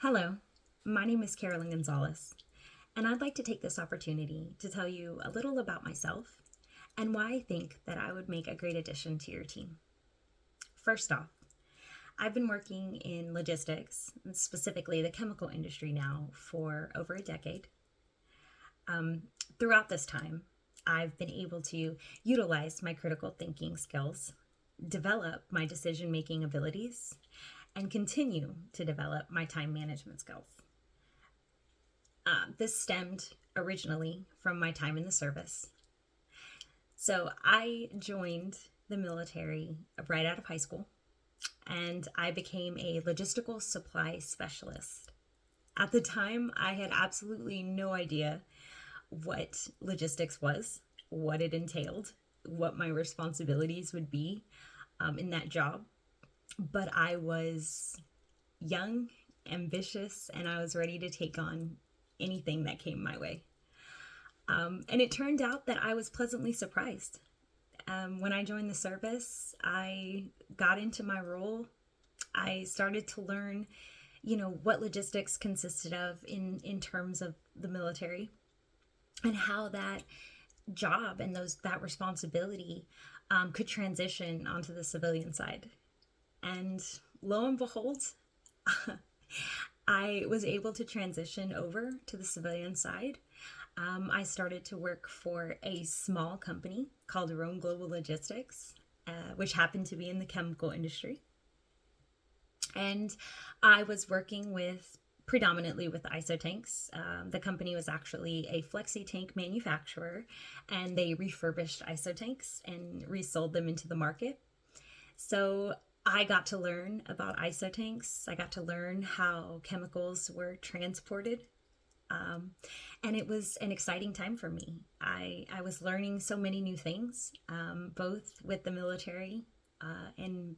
Hello, my name is Carolyn Gonzalez, and I'd like to take this opportunity to tell you a little about myself and why I think that I would make a great addition to your team. First off, I've been working in logistics, specifically the chemical industry now, for over a decade. Throughout this time, I've been able to utilize my critical thinking skills, develop my decision making abilities, and continue to develop my time management skills. This stemmed originally from my time in the service. So I joined the military right out of high school, and I became a logistical supply specialist. At the time, I had absolutely no idea what logistics was, what it entailed, what my responsibilities would be in that job. But I was young, ambitious, and I was ready to take on anything that came my way. And it turned out that I was pleasantly surprised. When I joined the service, I got into my role. I started to learn, what logistics consisted of in terms of the military and how that job and that responsibility could transition onto the civilian side. And lo and behold, I was able to transition over to the civilian side. I started to work for a small company called Rome Global Logistics, which happened to be in the chemical industry. And I was working predominantly with ISO tanks. The company was actually a flexi tank manufacturer, and they refurbished ISO tanks and resold them into the market. So I got to learn about ISO tanks. I got to learn how chemicals were transported. And it was an exciting time for me. I was learning so many new things, both with the military and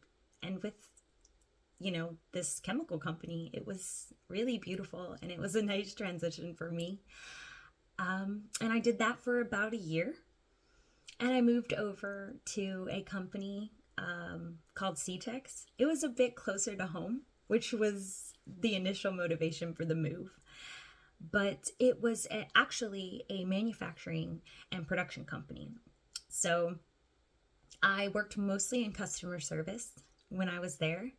with, this chemical company. It was really beautiful, and it was a nice transition for me. And I did that for about a year. And I moved over to a company called CTEX. It was a bit closer to home, which was the initial motivation for the move. But it was actually a manufacturing and production company. So I worked mostly in customer service when I was there,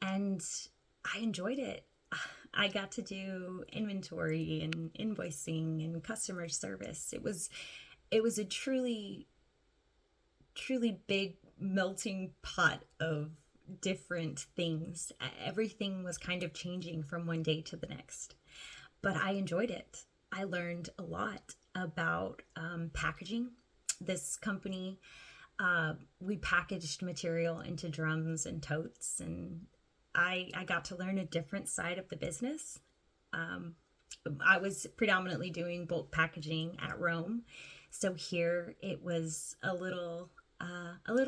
and I enjoyed it. I got to do inventory and invoicing and customer service. It was a truly big melting pot of different things. Everything was kind of changing from one day to the next, but I enjoyed it. I learned a lot about packaging. This company, we packaged material into drums and totes, and I got to learn a different side of the business. I was predominantly doing bulk packaging at Rome, so here it was a little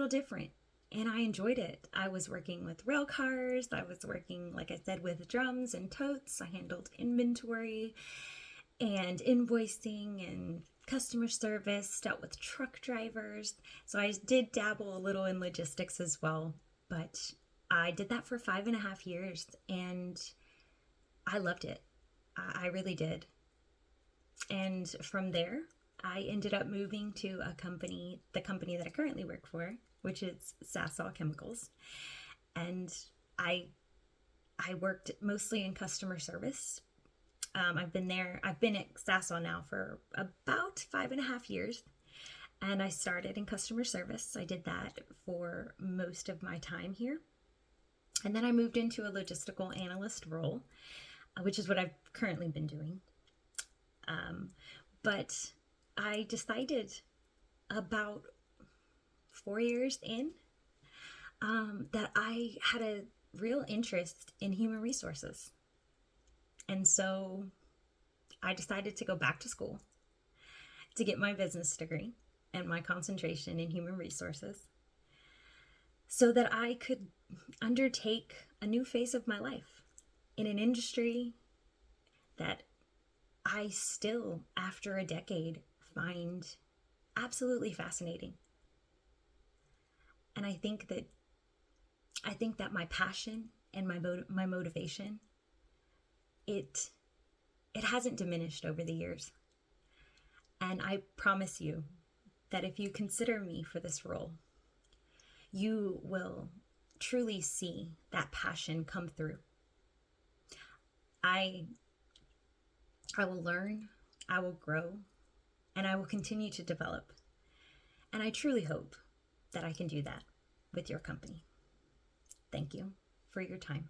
different, and I enjoyed it. I was working with rail cars. I was working, like I said, with drums and totes. I handled inventory and invoicing and customer service, dealt with truck drivers. So I did dabble a little in logistics as well, but I did that for 5.5 years, and I loved it. I really did. And from there, I ended up moving to the company that I currently work for, which is Sasol Chemicals. And I worked mostly in customer service. I've been at Sasol now for about 5.5 years. And I started in customer service. I did that for most of my time here. And then I moved into a logistical analyst role, which is what I've currently been doing. But I decided about 4 years in that I had a real interest in human resources. And so I decided to go back to school to get my business degree and my concentration in human resources so that I could undertake a new phase of my life in an industry that I still, after a decade, find absolutely fascinating. And I think that my passion and my motivation it hasn't diminished over the years. And I promise you that if you consider me for this role, you will truly see that passion come through. I will learn, I will grow, and I will continue to develop. And I truly hope that I can do that with your company. Thank you for your time.